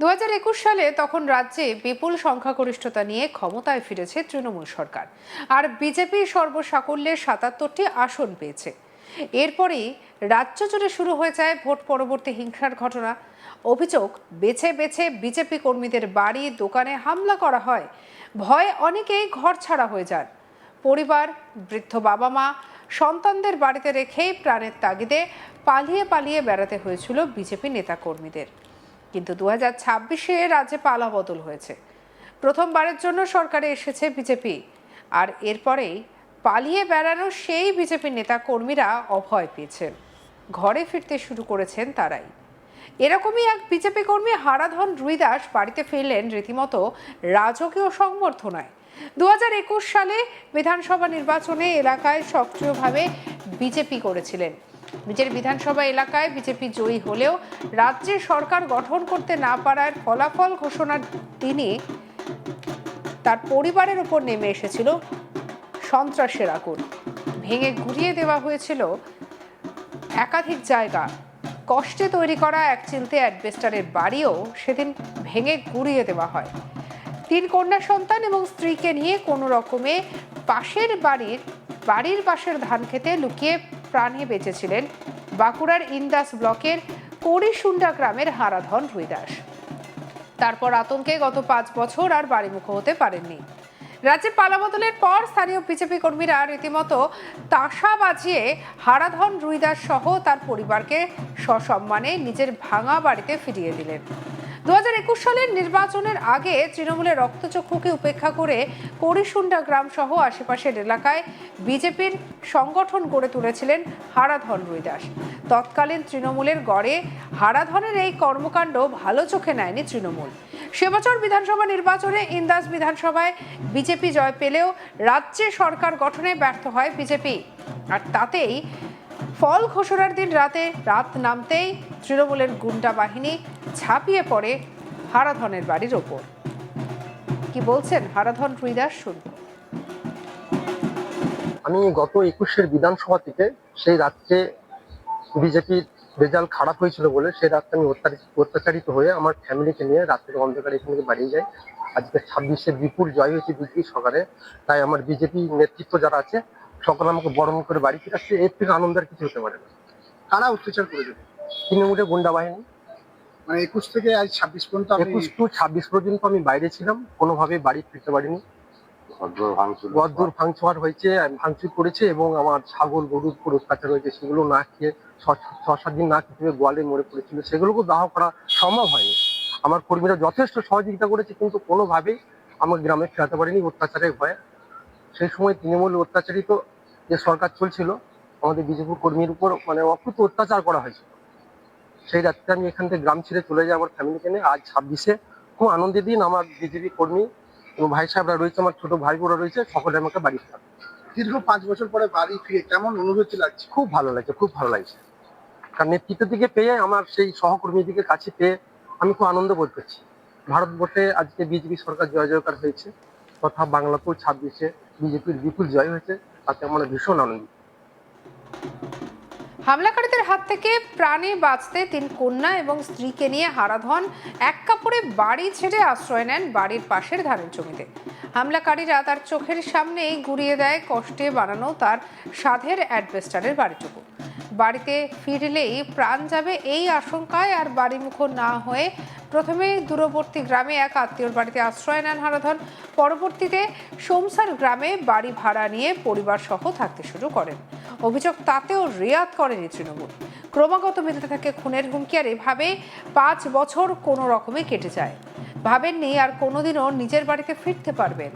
2021 সালে তখন রাজ্যে বিপুল সংখ্যাগরিষ্ঠতা নিয়ে ক্ষমতায় ফিরেছে তৃণমূল সরকার, আর বিজেপি সর্বসাকুল্যে 77টি আসন পেয়েছে। এরপরই রাজ্য জুড়ে শুরু হয়ে যায় ভোট পরবর্তী হিংসার ঘটনা। অভিযোগ, বেছে বেছে বিজেপি কর্মীদের বাড়ি দোকানে হামলা করা হয়। ভয়ে অনেকেই ঘর ছাড়া হয়ে যান। পরিবার, বৃদ্ধ বাবা মা, সন্তানদের বাড়িতে রেখেই প্রাণের তাগিদে পালিয়ে পালিয়ে বেড়াতে হয়েছিল বিজেপি নেতাকর্মীদের। কিন্তু 2026-এ রাজ্যে পালা বদল হয়েছে। প্রথমবারের জন্য সরকারে এসেছে বিজেপি, আর এরপরেই পালিয়ে বেড়ানো সেই বিজেপি নেতা কর্মীরা অভয় পেয়েছেন, ঘরে ফিরতে শুরু করেছেন তারাই। এরকমই এক বিজেপি কর্মী হারাধন রুইদাস বাড়িতে ফিরলেন রীতিমতো রাজকীয় সংবর্ধনায়। 2021 সালে বিধানসভা নির্বাচনে এলাকায় সক্রিয়ভাবে বিজেপি করেছিলেন। নিজের বিধানসভা এলাকায় বিজেপি জয়ী হলেও রাজ্যে সরকার গঠন করতে না পারার ফলাফল ঘোষণার দিনে তার পরিবারের উপর নেমে এসেছিল সন্ত্রাসের আগুন। ভেঙে গুড়িয়ে দেওয়া হয়েছিল একাধিক জায়গা। কষ্টে তৈরি করা এক চিলতে অ্যাডবেস্টারের বাড়িও সেদিন ভেঙে গুড়িয়ে দেওয়া হয়। 3 কন্যা সন্তান এবং স্ত্রীকে নিয়ে কোনো রকমে বাড়ির পাশের ধান খেতে লুকিয়ে প্রাণে বেঁচেছিলেন বাঁকুড়ার ইন্দাস ব্লকের কড়িশুন্ডা গ্রামের হারাধন রুইদাস। তারপর আতঙ্কে গত 5 বছর আর বাড়িমুখ হতে পারেননি। রাজ্যে পালাবদলের পর স্থানীয় বিজেপি কর্মীরা রীতিমতো তাসা বাজিয়ে হারাধন রুইদাস সহ তার পরিবারকে সসম্মানে নিজের ভাঙা বাড়িতে ফিরিয়ে দিলেন। 2021 সালের নির্বাচনের আগে তৃণমূলের রক্তচক্ষুকে উপেক্ষা করে কড়িশুন্ডা গ্রাম সহ আশেপাশের এলাকায় বিজেপির সংগঠন গড়ে তুলেছিলেন হারাধন রুইদাস। তৎকালীন তৃণমূলের গড়ে হারাধনের এই কর্মকাণ্ড ভালো চোখে নেয়নি তৃণমূল। সে বছর বিধানসভা নির্বাচনে ইন্দাস বিধানসভায় বিজেপি জয় পেলেও রাজ্যে সরকার গঠনে ব্যর্থ হয় বিজেপি, আর তাতেই ফল ঘোষণার দিন রাত নামতেই তৃণমূলের গুন্ডা বাহিনী ঝাঁপিয়ে পড়ে হারাধনের বাড়ির ওপর। কি বলছেন হারাধন রুইদাস, শুনব। আমি গত 21-এর বিধানসভা থেকে সেই রাত্রে বিজেপির রেজাল্ট খারাপ হয়েছিল বলে সেই রাত্রে আমি অত্যাচারিত হয়ে আমার ফ্যামিলিকে নিয়ে রাত্রের অন্ধকারে এখান থেকে বাড়িয়ে যাই। আজকে 26-এ বিপুল জয় হয়েছে বিজেপি সরকারে, তাই আমার বিজেপি নেতৃত্ব যারা আছে সকলে আমাকে বরণ করে বাড়ি ফিরাচ্ছে। এর থেকে আনন্দের কিছু হতে পারে না। কারা অত্যাচার করেছে? তৃণমূলের গুন্ডা বাহিনী। মানে 21 থেকে আজ 26 পর্যন্ত 21 to 26 পর্যন্ত আমি বাইরে ছিলাম, কোনোভাবে বাড়ি ফিরতে পারিনি। ঘরদোর ভাঙচুর হয়েছে, ভাঙচুর করেছে এবং আমার ছাগল গরুর উপর অত্যাচার হয়েছে। সেগুলো না খেয়ে 6-7 দিন না খেতে গোয়ালে মরে পড়েছিল, সেগুলোকে দাহ করা সম্ভব হয়নি। আমার কর্মীরা যথেষ্ট সহযোগিতা করেছে, কিন্তু কোনোভাবেই আমার গ্রামে ফেরাতে পারিনি অত্যাচারের ভয়ে। সেই সময় তৃণমূল অত্যাচারিত যে সরকার চলছিল, আমাদের বিজেপি কর্মীর উপর মানে অকুত অত্যাচার করা হয়েছিল। সেই রাত্রে আমি এখান থেকে গ্রাম ছেড়ে চলে যাই আমার ফ্যামিলিকে নিয়ে। আজ 26-এ খুব আনন্দের দিন। আমার বিজেপি কর্মী এবং ভাই সাহেবরা রয়েছে, আমার ছোট ভাই বোরা রয়েছে, সকলে আমাকে বাড়ি ফেরাবে। দীর্ঘ 5 বছর পরে বাড়ি ফিরে কেমন অনুভূতি লাগছে? খুব ভালো লাগছে, খুব ভালো লাগছে। কারণ নেতৃত্ব দিকে পেয়ে, আমার সেই সহকর্মীদিকে কাছে পেয়ে আমি খুব আনন্দ বোধ করছি। ভারতবর্ষে আজকে বিজেপি সরকার জয় জয়কার হয়েছে, তথা বাংলাতেও 26-এ বিজেপির বিপুল জয় হয়েছে, তাতে আমরা ভীষণ আনন্দিত। হামলাকারীদের হাত থেকে প্রাণে বাঁচতে 3 কন্যা এবং স্ত্রীকে নিয়ে হারাধন এক কাপড়ে বাড়ি ছেড়ে আশ্রয় নেন বাড়ির পাশের ধানের জমিতে। হামলাকারীরা তার চোখের সামনেই গুড়িয়ে দেয় কষ্টে বানানো তার সাধের অ্যাডবেস্টারের বাড়িটুকু। বাড়িতে ফিরলেই প্রাণ যাবে এই আশঙ্কায় আর বাড়িমুখ না হয়ে প্রথমে দূরবর্তী গ্রামে এক আত্মীয়র বাড়িতে আশ্রয় নেন হারাধন। পরবর্তীতে সোমসার গ্রামে বাড়ি ভাড়া নিয়ে পরিবার সহ থাকতে শুরু করেন। অভিযোগ, তাতেও রেয়াত করেনি তৃণমূল। ক্রমাগত মিলতে থাকে খুনের হুমকি, আর এভাবে 5 বছর কোনো রকমে কেটে যায়। ভাবেননি আর কোনোদিনও নিজের বাড়িতে ফিরতে পারবেন।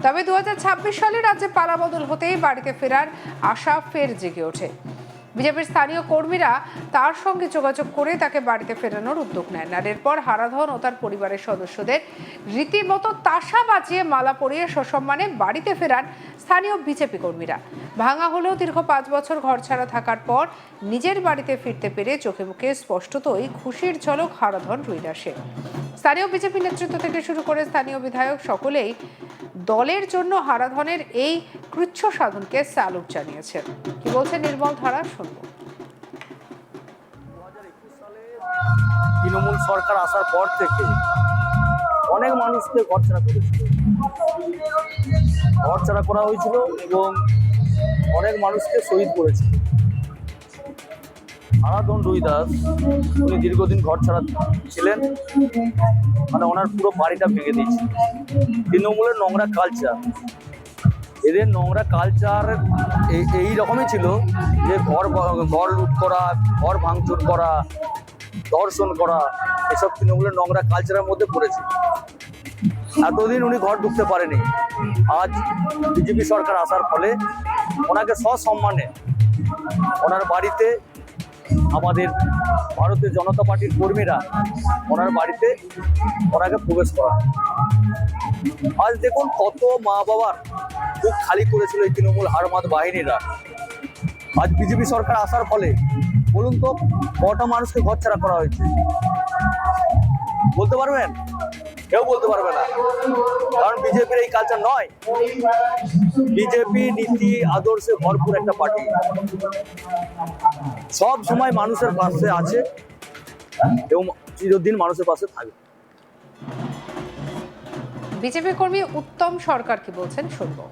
তবে 2026 সালে রাজ্যে পালাবদল হতেই বাড়িতে ফেরার আশা ফের জেগে ওঠে। বিজেপির স্থানীয় কর্মীরা তার সঙ্গে যোগাযোগ করে তাকে বাড়িতে ফেরানোর উদ্যোগ নেন, আর এরপর হারাধন ও তার পরিবারের সদস্যদের রীতিমতো তাসা বাজিয়ে মালা পরিয়ে সসম্মানে বাড়িতে ফেরান স্থানীয় বিজেপি কর্মীরা। ভাঙা হলেও দীর্ঘ 5 বছর ঘর ছাড়া থাকার পর নিজের বাড়িতে ফিরতে পেরে চোখে মুখে স্পষ্টতই খুশির ঝলক হারাধন রুইদাসের। স্থানীয় বিজেপি নেতৃত্ব থেকে শুরু করে স্থানীয় বিধায়ক সকলেই দলের জন্য হারাধনের এই কৃচ্ছ সাধনকে স্যালুট জানিয়েছেন। কি বলছে নির্মল ধারা, শুনবো। তৃণমূল সরকার আসার পর থেকে অনেক মানুষকে ঘরছাড়া করেছিল, ঘরছাড়া করা হয়েছিল এবং অনেক মানুষকে শহীদ করেছিল। হারাধন রুই দাস উনি দীর্ঘদিন ঘরছাড়া ছিলেন, মানে ওনার পুরো বাড়িটা ভেঙে দিয়েছে। তৃণমূলের নোংরা কালচার, এদের নোংরা কালচার এই রকমই ছিল যে ঘর লুট করা, ঘর ভাঙচুর করা, ধর্ষণ করা, এসব তৃণমূলের নোংরা কালচারের মধ্যে পড়েছে। এতদিন উনি ঘর ঢুকতে পারেনি। আজ বিজেপি সরকার আসার ফলে ওনাকে সসম্মানে ওনার বাড়িতে আমাদের ভারতীয় জনতা পার্টির কর্মীরা ওনার বাড়িতে ওনাকে প্রবেশ করা। আজ দেখুন কত মা বাবার বুক খালি করেছিল এই তৃণমূল হারমাদ বাহিনীরা। আজ বিজেপি সরকার আসার ফলে বলুন তো কটা মানুষকে ঘরছাড়া করা হয়েছে? বলতে পারবেন? কেউ বলতে পারবে না, কারণ বিজেপির এই কালচার নয়। বিজেপি নীতি আদর্শে ভরপুর একটা পার্টি, সব সময় মানুষের পাশে আছে এবং চিরদিন মানুষের পাশে থাকবে। বিজেপি কর্মী উত্তম সরকার কি বলছেন শুনবো।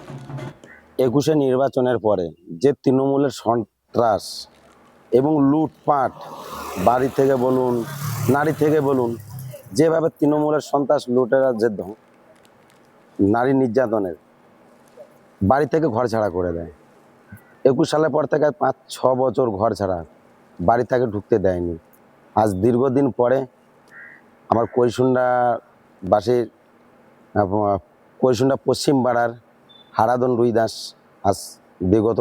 21 নির্বাচনের পরে যে তৃণমূলের সন্ত্রাস এবং লুটপাট, বাড়ি থেকে বলুন, নারী থেকে বলুন, যেভাবে তৃণমূলের সন্ত্রাস লুটেরা যে নারী নির্যাতনের, বাড়ি থেকে ঘর ছাড়া করে দেয়। 21 সালের পর থেকে 5-6 বছর ঘর ছাড়া, বাড়ি থেকে ঢুকতে দেয়নি। আজ দীর্ঘদিন পরে আমার কৈশুন্ডা পশ্চিম পাড়ার হারাধন রুই দাস আজ বিগত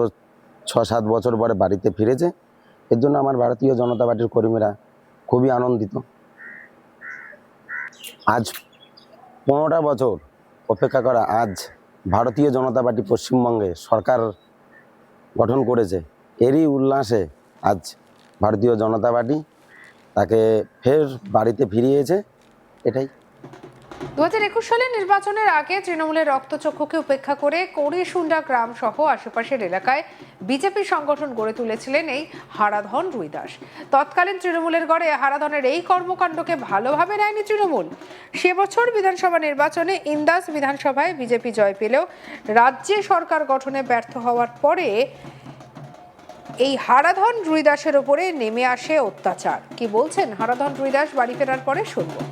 6-7 বছর পরে বাড়িতে ফিরেছে। এর জন্য আমার ভারতীয় জনতা পার্টির কর্মীরা খুবই আনন্দিত। আজ 15টা বছর অপেক্ষা করা, আজ ভারতীয় জনতা পার্টি পশ্চিমবঙ্গে সরকার গঠন করেছে, এরই উল্লাসে আজ ভারতীয় জনতা পার্টি তাকে ফের বাড়িতে ফিরিয়েছে। এটাই 2021 সালের নির্বাচনের আগে তৃণমূলের রক্তচক্ষুকে উপেক্ষা করে কড়িশুন্ডা গ্রাম সহ আশেপাশের এলাকায় বিজেপি সংগঠন গড়ে তুলেছিলেন এই হারাধন রুই দাস। তৎকালীন তৃণমূলের গড়ে হারাধনের এই কর্মকাণ্ডকে ভালোভাবে নেয়নি তৃণমূল। সে বছর বিধানসভা নির্বাচনে ইন্দাস বিধানসভায় বিজেপি জয় পেলেও রাজ্যে সরকার গঠনে ব্যর্থ হওয়ার পরে এই হারাধন রুই দাসের উপরে নেমে আসে অত্যাচার। কি বলছেন হারাধন রুই দাস বাড়ি ফেরার পরে শুনবো।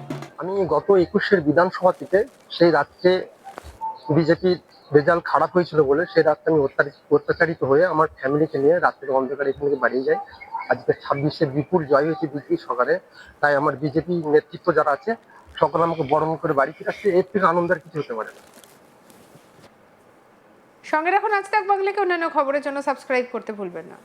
আমি গত 21-এর বিধানসভা থেকে সেই রাত্রে বিজেপির রেজাল্ট খারাপ হয়েছিল বলে সেই রাত্রে আমি অত্যাচারিত হয়ে আমার ফ্যামিলিকে নিয়ে রাত্রের অন্ধকারে এখান থেকে বাড়িয়ে যাই। আজকে 26-এ বিপুল জয় হয়েছে বিজেপি সরকারে, তাই আমার বিজেপি নেতৃত্ব যারা আছে সকলে আমাকে বরণ করে বাড়ি ফিরাচ্ছে। এর থেকে আনন্দের কিছু হতে পারে না। সঙ্গে রাখুন আজ তাক বাংলাকে। অন্যান্য খবরের জন্য সাবস্ক্রাইব করতে ভুলবেন না।